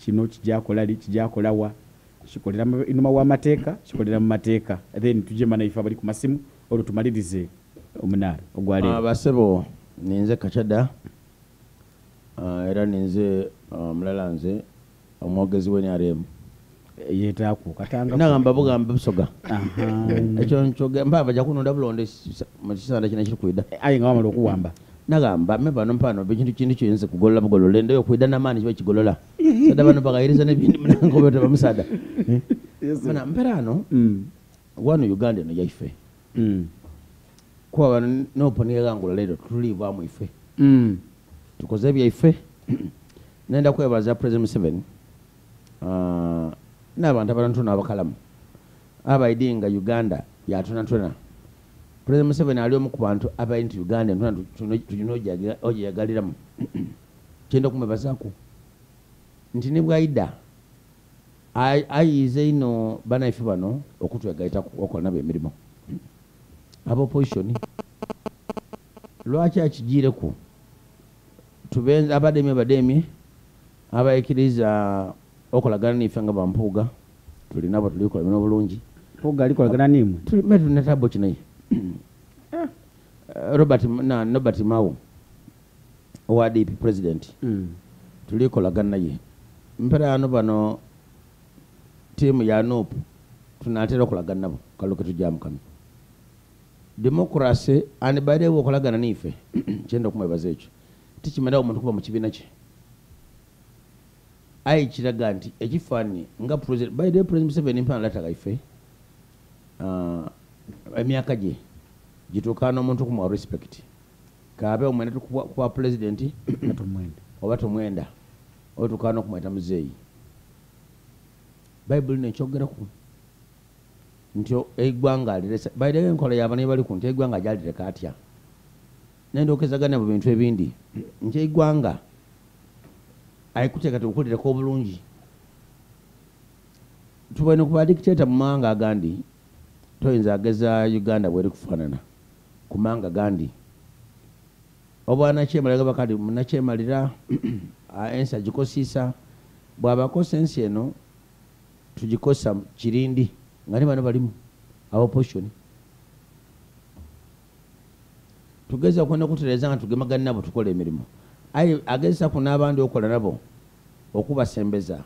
kino kijakola wa kikolera inuma wa mateeka kikolera mu mateeka then tujema naifa bali ku masimu olwo tumalirize omunara ogwale basebo ninze Kachada era ninze mulala nze omwogezi w'NRM yetaako katanga nagamba bugamba busoga ekyo nchoge mbaba jakunonda bulonde mu kisanda kino kiri ayi nga wamala okuwamba nagamba mebano mpano bintu kintu kiyinza kugolola bugolole ndeyo kwida n'amaani kiba kigolola sada bano bagayiriza n'ebindi munango byo bamusada mana mperano wano Uganda no yaife kwa bano no poniga ngolo leero tuliva mu ife tukoze byaife nenda kwebaza President Museveni n'abantu abalantuna abakalamu abaidinga Uganda yatunatuna President Museveni ali omu ku bantu abayinti Uganda tulina ojagaliramu kyenda kumwebazaako nti ne bwayida ayize ino banaife bano okutwegaita okola nabo emirimu aba opposition lwaki akigireku tubenze abademye abayikiriza okolagana n'ife nga bampuuga tulina abo tulikola bino bulungi puuga alikolagana nimwe metu netabo kinayi Robert Mao owa DP president tulikolagana naye mpera ano bano timu ya NOP tunatera okolagana nabo kaluke tujamu kano democracy and by the way okolagana n'ife kyenda kumwebaza ekyo tikimera omuntu kuba mu kibiina kye ayi kiraga nti ekifaanyi nga president by the way President Museveni mpana lataga ife emyaka gye gituukana omuntu kumuwa respect kabe omwenda tukuwa president oba tumwenda otuukana okumweta muzeeyi Bible nekyogeraku nti eggwanga aliresa by the way enkola y'abana bali ku nti eggwanga gyalireka atya nendokezagana mu bintu ebindi nti eggwanga ayikuteekate okukulireko obulungi tubaine kuba dictator mu mawanga agandi toyinza ageza Uganda bweri kufaanana ku mawanga gandi obwana kyemalira bakati munakyemalira ensi agikosiisa bw'abakosa ensi eno tugikosa kirindi nga ne bano balimu aba opposition tugeza okwenda kutereeza nga tugemagana nabo tukola emirimu ayi agezesa ku n'abandi okola nabo okubasembeza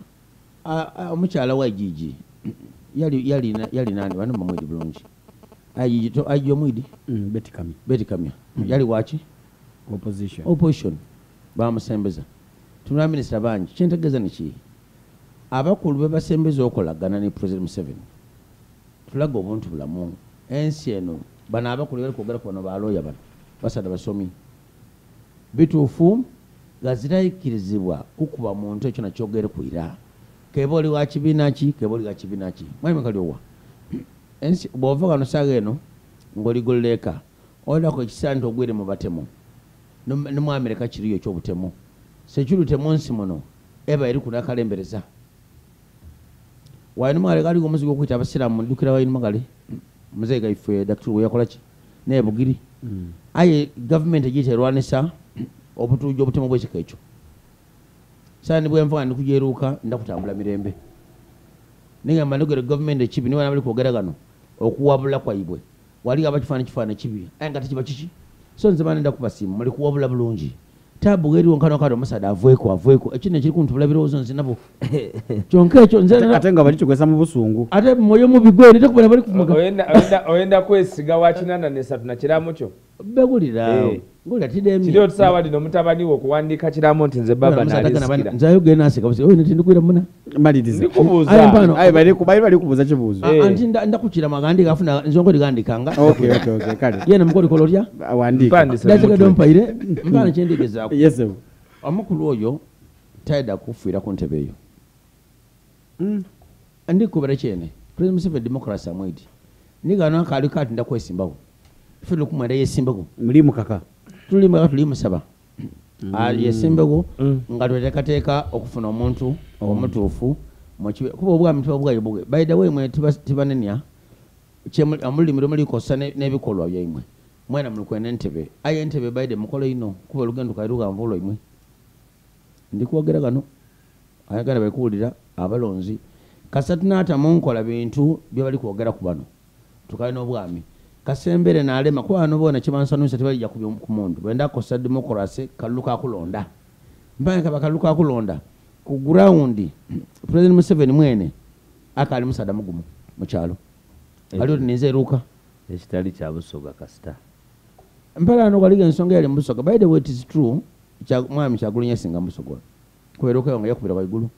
omukyala wa Gigi yali nani bano bamwidi bulungi ayi omwidi Betty Kamya yali waki opposition bamusembeza tuna minisita bangi kyentegeeza niki abakulu bebasembeza okolagana ne President Museveni tulaga obuntu bulamu ensi eno bano abakulu bali kwogera kuno balooya bano basada basomi bituufu nga zirayikirizibwa kukuba muntu ekyo nakyogere kwira keba oli wa kibiina ki keba oli wa kibiina ki mwami kaliowa ensi bw'ova kano saaga eno ng'oligolleeka olako ekisaanyi ogwire mu batemu ne mu Amerika kiriyo eky'obutemu sekirutemu nsi muno eba eri kunakalembereza waine mwale kali omuzigo okuyita abasiraamu mudukira waine magale muzeega ife Dr. weyakola ki naye bugiri aye government egiterwanisa obutuujo obutemu bw'ekika ekyo saani bwenva ndikujeruuka ndakutambula mirembe nigamba ndogere government ekibi niwe nabali kwogera gano okuwabula kwaibwe wali abakifaana kibi aye nga tekiba kiki so nze bana ndakubasimu muli kuwabula bulungi tabu geri wonkano kado musada avweko ekino ekiri kuntubula birowoozo nze nabo kyonka ekyo nze ate nga bali kikwesa mu busungu ate moyo mu bigweri tekubona bali kufumaga oyenda kwesiga wa 83 na kiramu kyo begulira ngula tidemi kiriyo tusaba lino mutabani wo okuwandiika kiramu nti nze baba nalisikira nze ayogere naseka busi oyo netindikuira muna maliriza ndikubuuza ayi bali kubuuza kibuuzo anti ndakukira magandi gafuna nzongo ligandikanga okay kale yena mukoli kolotya awandika ndazika dompaire mbana kyendigezaako yes omukulu oyo taida kufiira ku ntebe eyo ndikubira kyene President Museveni democracy amwidi nigano akali kati ndakwesimbawo filo kumwenda yesimbawo mulimu kaka tuli musaba yesimbawo nga tweteekateeka okufuna omuntu omutuufu kuba obwami tubabwayo bwe by the way mwe tibanenya omulimiro mulikosa n'ebikolwa byaimwe mwena mulikwenda entebe aye entebe baide mukolo ino kuba olugendo kairuka mvulo imwe ndikwogera gano ayagala bekuwulira abalonzi kasatu n'atamu nkola bintu bye bali kwogera ku bano tukalina obwami kasembere n'alema kuba bano boona kyebansanusa tebalijja ku mundu bwenda kukosa demokolasi kalulu kakulonda mpanga kaba kalulu kakulonda ku gurawundi President Museveni mwene akali musada mugumu mu kyalo aliyo nize eruka ekitali kya Busoga kasita mpala no waliga ensonga yali Busoga by the way it is true mwami Kyagulanyi singa Busoga kweruka nga yakubira waigulu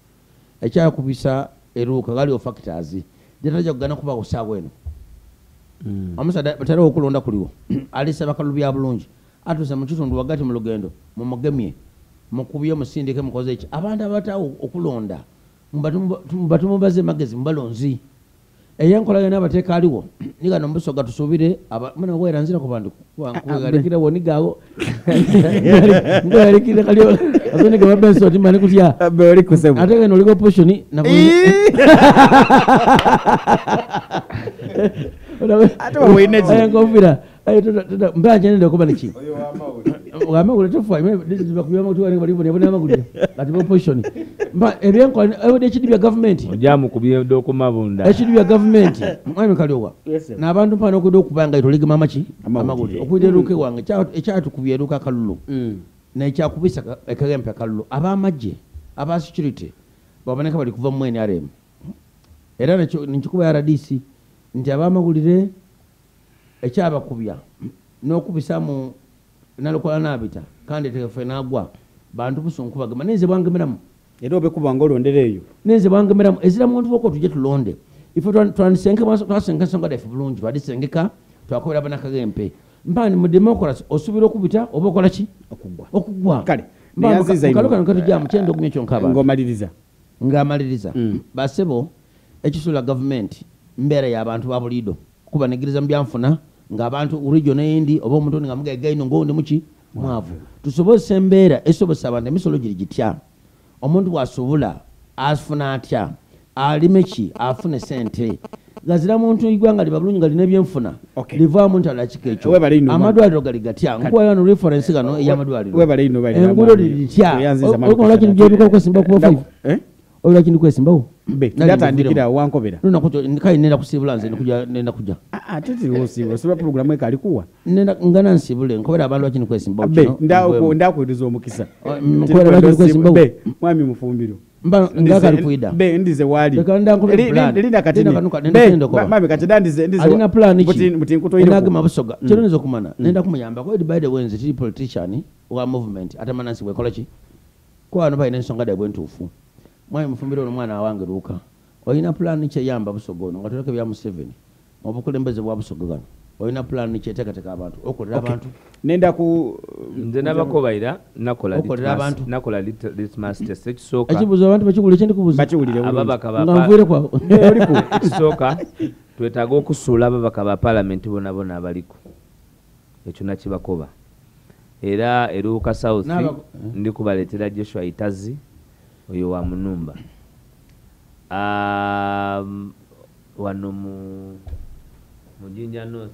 ekyakubisa eruka gali factors jetaja kugana kuba kusawa eno amusada batera okulonda kuliwo alisaba kalu bya bulungi atuse mu kitundu wagati mu lugendo mu mugemye mukubye musindike mukoze iki abantu abatawo okulonda mbatumu baze magezi mbalonzi eyankola yana abateeka aliwo niga no Busoga tusubire mwana wera nzira ku bandu kugalikira woni gawo ngalikira kaliyo azone ga babenso timani kutya bali kusebu ataka no liko portion na ata wine je ngofira mbanje nende kuba niki wama kule tofa ndiziba kubyama kutuwa bali bone amagulira ati bo portion mba ebyenko ebode chidibya government ojamu kubyedo ku mabunda echidibya government mwami kaliwa na abantu pano kudo kubanga itoligi mamachi amagulira okuideruke wange ekyatu kubyeruka kalulu na ekyakubisa ekagempe kalulu abamajje aba security baboneka bali kuva mwene arem era nichikuba RDC nti abamagulire ekyabakubya n'okubisa mu nalokola nabita kandi tefe nagwa bantu busunkubagema neze bwangemeramu era obekubanga olondereyo neze bwangemeramu ezira muntu boko tuje tulonde ifo twansenke twasenka songa defu bulungi badisengeka twakobera bana kagempe mbani mu democracy osubira okubita obokola ki okugwa kale kaloka nkatujja mu kyendo kumye kyonkaba ngamaliriza basebo ekisula government mbere y'abantu babulido kubanigiriza mbyanfuna ng'abantu region endi oba omuntu nga mugaga ino ngondi muki mwavu tusobose embeera esobose abantu emisolo giri gitya omuntu wasubula afuna atya alimeki afune sente gazira muntu igwanga libabulunyi gali nebyenfuna liva muntu alakikecho amadwaliro gali gatya nkuwa no reference gano y'amadwaliro webale ino bali engulo litya okola kintu gyeruka ko simba kuba 5 oyo kintu kwesimbawo ndatandikira wankobera nuna kuto kai nenda kusibula nze nenda kuja tete wosibo soba program eka alikuwa nenda ngana nsibule nkobera abantu akini kwesimbawo ndakwiriza omukisa nkobera abantu kwesimbawo mwami mufumbiro mba ngaka alikuida ndize wali lekanda nkobera linda katini mami katida ndize alina plan iki muti nkutoyire nage mabusoga kino nizo kumana nenda kumuyamba ko by the way nze tiri politician wa movement atamanansi bwe kolachi kwa ano bayina ensonga da bwentufu mwami mufumbiro omwana awange ruka oyina plan kye yamba Busoga nga tuleke bya Museveni obukulembeze bwa Busoga gano oyina plan kye tekateka abantu okolera abantu nenda ku nze nabakobaira nakola litmus test ekisooka ekibuzo abantu bakigule kyendi kubuza bakiwulire ababaka ngamvire kwa oliku ekisooka twetaaga okusuula ababaka ba parliament bonabona abaliko ekyo nakibakoba era eruuka south ndi kubaleetera Joshua Itazi oyo wa Munumba wano Mujinja North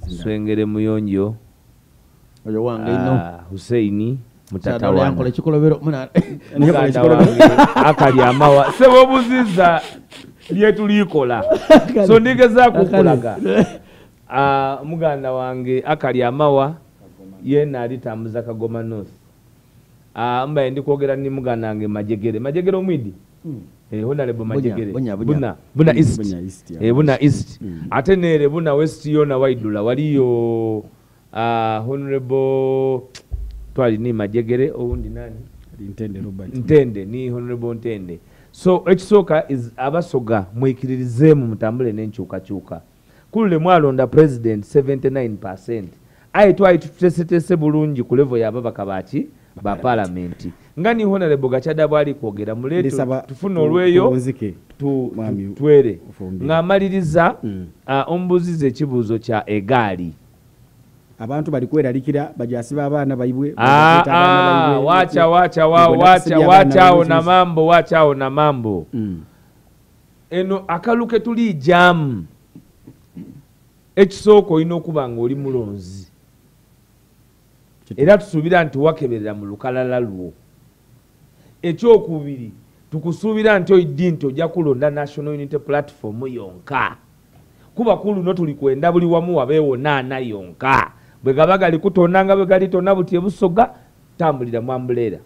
Swengere Muyonjo oyo wange ino Hussein mutata wange yankola kikolobero muna akali amawa sebo buziza lyetu likola so ndigeza kukulaga muganda wange akali amawa yena alitambuza Kagoma North mbaye ndikwogera ni muganda wange Majegere omwidi honorable Majegere buna east buna east ate nere buna west yona waidula waliyo honorable twali ni Majegere oundi nani Ntende Robert Ntende ni honorable Ntende so ekisooka is abasoga mwikiririzeemu mutambule n'enkyukakyuka kulule mwalonda president 79% aye twali tutesetese bulungi ku level y'ababaka baki ba parliament ngani honorable Gachada bwali kwogera muleto tufuna olweyo twere ng'amaliriza ombuzize ekibuuzo kya egaali abantu bali kweralikira bajasiba abaana baibwe wacha na mambo eno akaluke tuli jamu ekisoko ino kubanga oli mulonzi era tusuubira nti wakeberera mu lukalala lwo ekyokubiri tukusuubira nti oiddi nti ojja kulonda National Unity Platform yonka kuba kuluno tuli kwenda buli wamu wabeewo 8 yonka bwe gaba gali kutonda nga bwe gali tonna buti ebusoga tambulira mwambuleera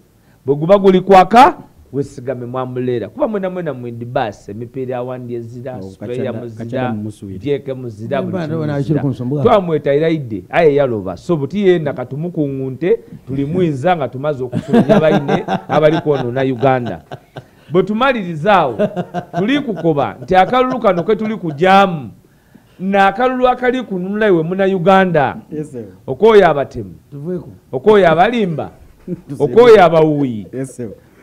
bwe guba guli kwaka wesigame mwambuleera kuba mwena mwindi basi emipiira awandi ezira sprayer muzira jeke muzira twamwetayiraidde aye yaloba so buti yenda katumukungunte tuli mwinza nga tumaze okufunya baine abali kwonona Uganda bwe tumalirizaawo tuli kukoba nti akalulu kano ke tuli kujamu n'akalulu akali kununula iwe muna Uganda okooyo abatemu okooyo abalimba okooyo abawuyi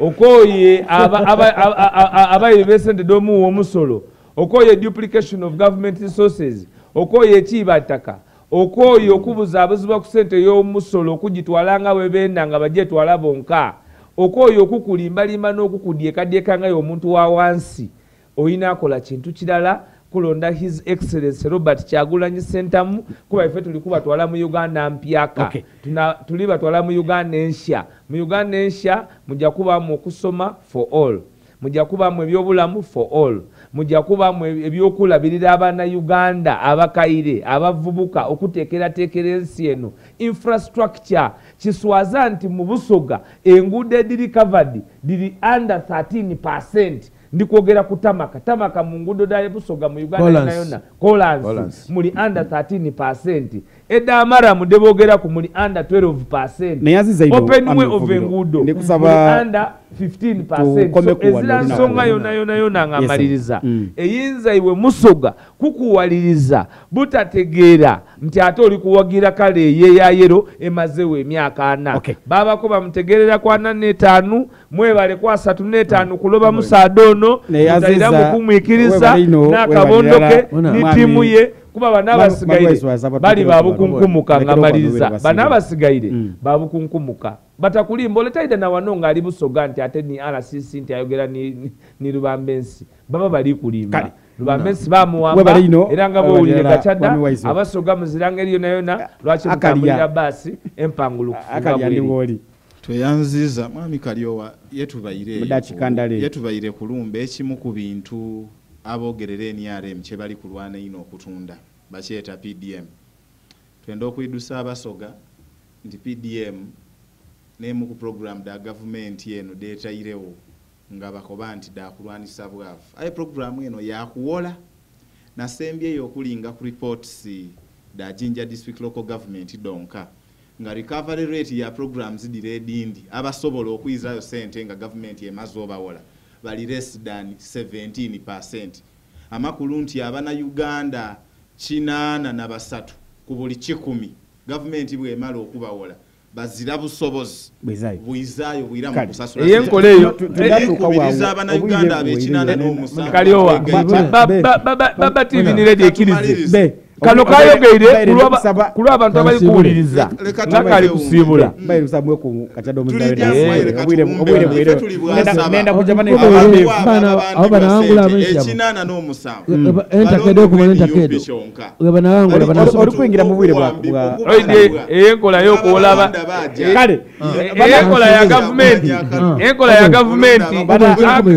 okooye abayi besendedde omuwa omusolo okooye duplication of government resources okooye ekiibattaka okooye okubuzaabuzibwa ku ssente y'omusolo okugitwala nga bwe benda nga bagyetwala bonka okooye okukulimbalimba n'okukudyekadyeka nga y'omuntu wa wansi oyina akola kintu kirala kulonda His Excellency Robert Kyagulanyi Ssentamu kuba ife tuli kubatwala mu Uganda mpyaka tuli batwala mu Uganda ensha mu Uganda ensha mujja kubamu okusoma for all mujja kubamu ebyobulamu for all mujja kubamu ebyokulabirira abaana Uganda abakaire abavubuka okuteekerateekera ensi eno infrastructure kiswaza nti mu Busoga enguudo ediri covered diri under 13%. Ndikwogera ku tamaka mu nguudo da Busoga mu Uganda yona Collins muli under 13%. Edamara mudebogera ku muli under 12%. Open way of enguudo muli under 15%. Ezira nsonga yona ngamaliriza eyinza iwe Musoga kukuwaliriza butategeera nti ate oli kuwagira kale ye ya yero emazewe emyaka 4 babako bamutegerera kwa 4 mwebale kwa 3 kuloba musadono mutayira mukumwikiriza n'akabondoke n'ittimu ye kuba banabasigaire bali babukunkumuka ngamaliriza banabasigaire babukunkumuka batakulimba oletaide na wanonga ali Busoga nti ate ni RCC nti ayogera ni Lubambensi baba bali kulimba Lubambensi bamuwamba era nga bowulire Gachada Abasoga muziranga eriyo nayona lwaki mutambulira basi empangulu akali tweyanziza mwami Kalyowa yetubayire kulumba ekimu ku bintu abogerera NRM kye bali kulwana ino okutunda bakyeta PDM twenda okwidusa Abasoga nti PDM nemu ku program da government yeno detairewo nga bakoba nti da kulwanisa bwavu aye program eno yakuwola na sembye yokulinga ku reports da Jinja district local government donka nga recovery rate ya programs dire dindi abasobola okwizayo sente nga government yemazoba wola bali less than 17%. Amakulu nti abana Uganda 83 ku buli 10 government bwemala okubawola bazira busobozi bwizayo bwira mu kusasula eyenkole eyo kubiriza abana Uganda abekinana n'omusango Kalyowa baba TV ni radio ekirize kano kayogeire kulwa abantu abali kuwuliriza nakali kusiibula bayirusamwe ku Kachada omuzaayo nenda kujamana abana wangula abesha ekinana n'omusango entakedo ku entakedo abana wangula bana ori kuingira mu bwire bwa oide eyenkola yokuolaba kale eyenkola ya government enkola ya government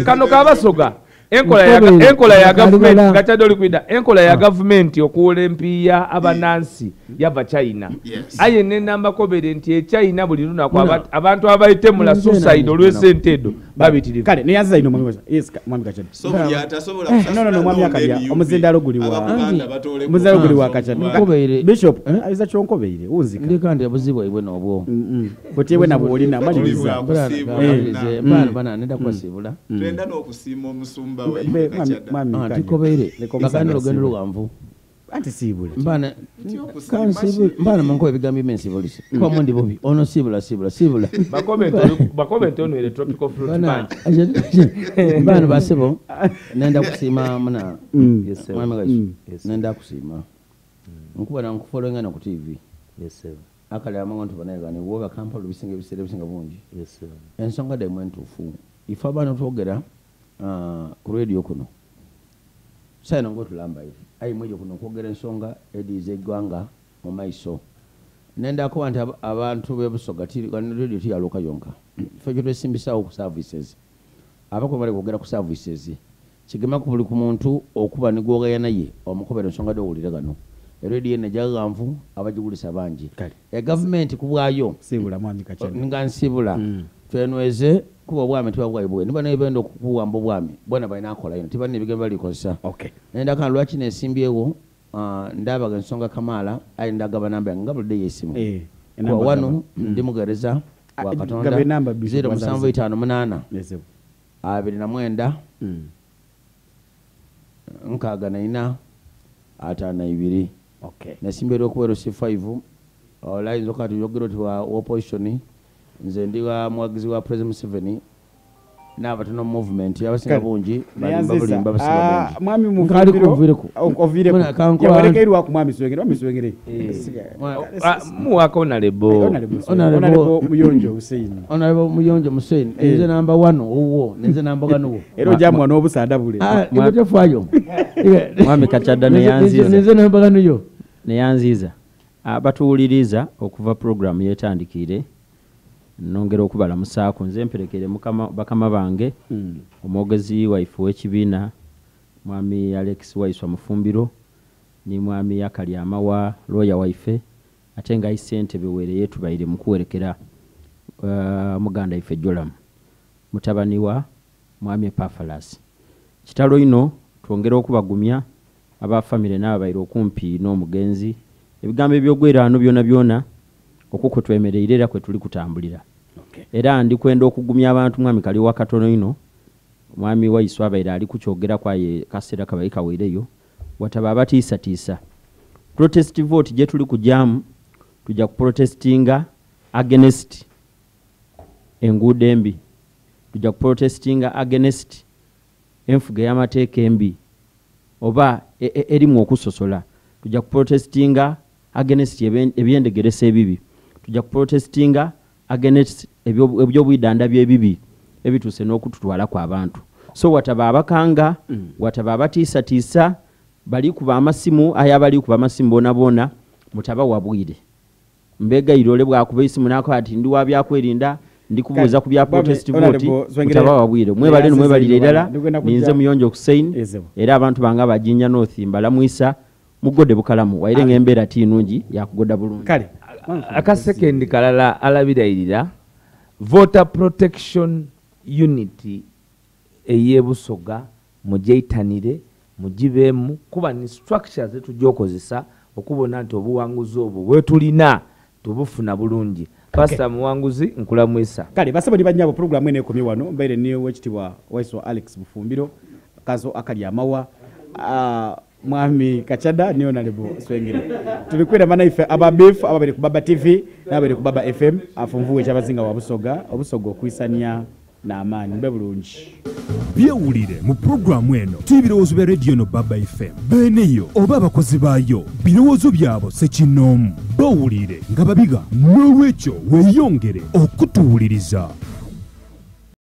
kano kabasoga enkola ya government Gachada oli kwida enkola ya government okuwola empiya abanansi yava China aye nenamba kobere nti China buli lunaku abantu abayitemula suicide olw'esente edo babitirivu kale neyaziza ino mwami Gachada so yatasobola kusasula no mwami akabya omuzindalo guli wa Gachada bishop aiza chonkobeire unzika ndikandi abuzibwa ibwe nobwo kotiwe nabo olina maliriza bana nenda kwasibula twenda n'okusima omusumba mwami tikobeire baganda lugendo luwanvu anti sibule mbana kansibule mbana manko ebigambi mensi polisi kwa mundi bobi ono sibula bakomento ono ile tropical fruit punch mbana basebo nenda kusima mna mwami gashi nenda kusima nkuba na nkufolenga na ku TV akali amantu banega ni woga Kampala bisinga bisinga bungi ensonga de mwentufu ifa bana togera ku radio kuno sayina ngo tulamba hivi ayi mwejo kuno kwogera ensonga edize gwanga mu maiso nendako nti abantu bebusoga radio tiyaluka yonka ffe kyetwesimbisawo ku services abakwe bali kwogera ku services kigema ku buli ku muntu okuba nigwogaya naye omukobera ensonga dowulire gano radio ene jaganvu abagigulisa bangi gavumenti kubwayo sibula mwami Kachada nga nsibula twenweze kuba obwami tibabwaibwe niba nebenda okukuwamba obwami bwana balina akola ino tibalina ebigambo balikozesa nendaka lwaki nesimbyewo ndabaga ensonga Kamala ali ndagaba namba nga bulde yesimu wano ndi mugereza wa Katonda 0758 29 nkaaga na ina atana ibiri nasimbyewo okuwero C5 olaizo kati yogero tiwa opposition nze ndiwa mwagizi wa President Museveni n'abatono movement yabasinga bungi balimba basinga bungi mwami muviro ovireko yabarekerwa ku mwami Swengere muwaka Honorable Muyonjo Hussein nze namba 1 owo nze namba 1 owo ero jamwa n'obusaada bule ibote fayo mwami Kachada nze namba 1 yo neyanziza abatuwuliriza okuva program yetandikire nongera okubalamusaako nze mperekere bakama bange omwogezi waifu w'ekibiina mwami Alex Waiswa Mufumbiro ni mwami Yakali Amawa lawyer waife ate nga isente bewere yetubaire mukuwerekera muganda ife Jolam mutabaniwa mwami Epaphras kitalo ino twongera okubagumya abafamile n'abaire okumpi n'omugenzi ebigambo ebyogweraano byona okuko twemereire era kwe tuli kutambulira era ndi kwenda okugumya abantu mwami kali wakatono ino mwami Waiswa abaire ali kukyogera kwaye kasera kabayi kawereyo wataba abatiisa protest vote je tuli kujamu tujja kuprotestinga against enguudo embi tujja kuprotestinga against enfuga y'amateeka embi oba erimu okusosola tujja kuprotestinga against ebyendegeresa ebibi tujja kuprotestinga against ebyobwidanda byebibi ebituse n'okututwala kwa abantu so wataba abakanga wataba abatiisa bali kuba amasimu ayabali kuba amasimu bona mutaba wabwire mbega irole bwakuba isimu nako ati ndi wabyakwerinda ndi kubuza ku bya protest vote mutaba wabwire mwebalire ddala ninze Muyonjo Hussein era abantu banga bajinya nothimba lamwisa mugode bukalamu waire ngembera tinungi yakugoda bulungi kale akasekendi kalala alabirayirira voter protection unity eyebusoga mujeitanire mujibemu kuba ni structures etujjokozesa okubona nti obuwanguzi obwo bwetulina tubufuna bulungi pastor muwanguzi nkulamwisa kale basaba libanyabo program ene ekomye wano mbaire ni wekitibwa Waiswa Alex Mufumbiro kazo akali amawa mwami Kachada niyo nalebo Swengere tulikwenda manaife ababef ababere ku Baba TV nabere ku Baba FM afumvuwe chabazinga wa busoga obusogo kwisania na amani mbe bulungi byewulire mu programu eno tibirowoozo bya radio no Baba FM beneyo oba abakozi baayo birowoozo byabo sekinoomu bawulire nga babiga n'olwekyo weeyongere okutuwuliriza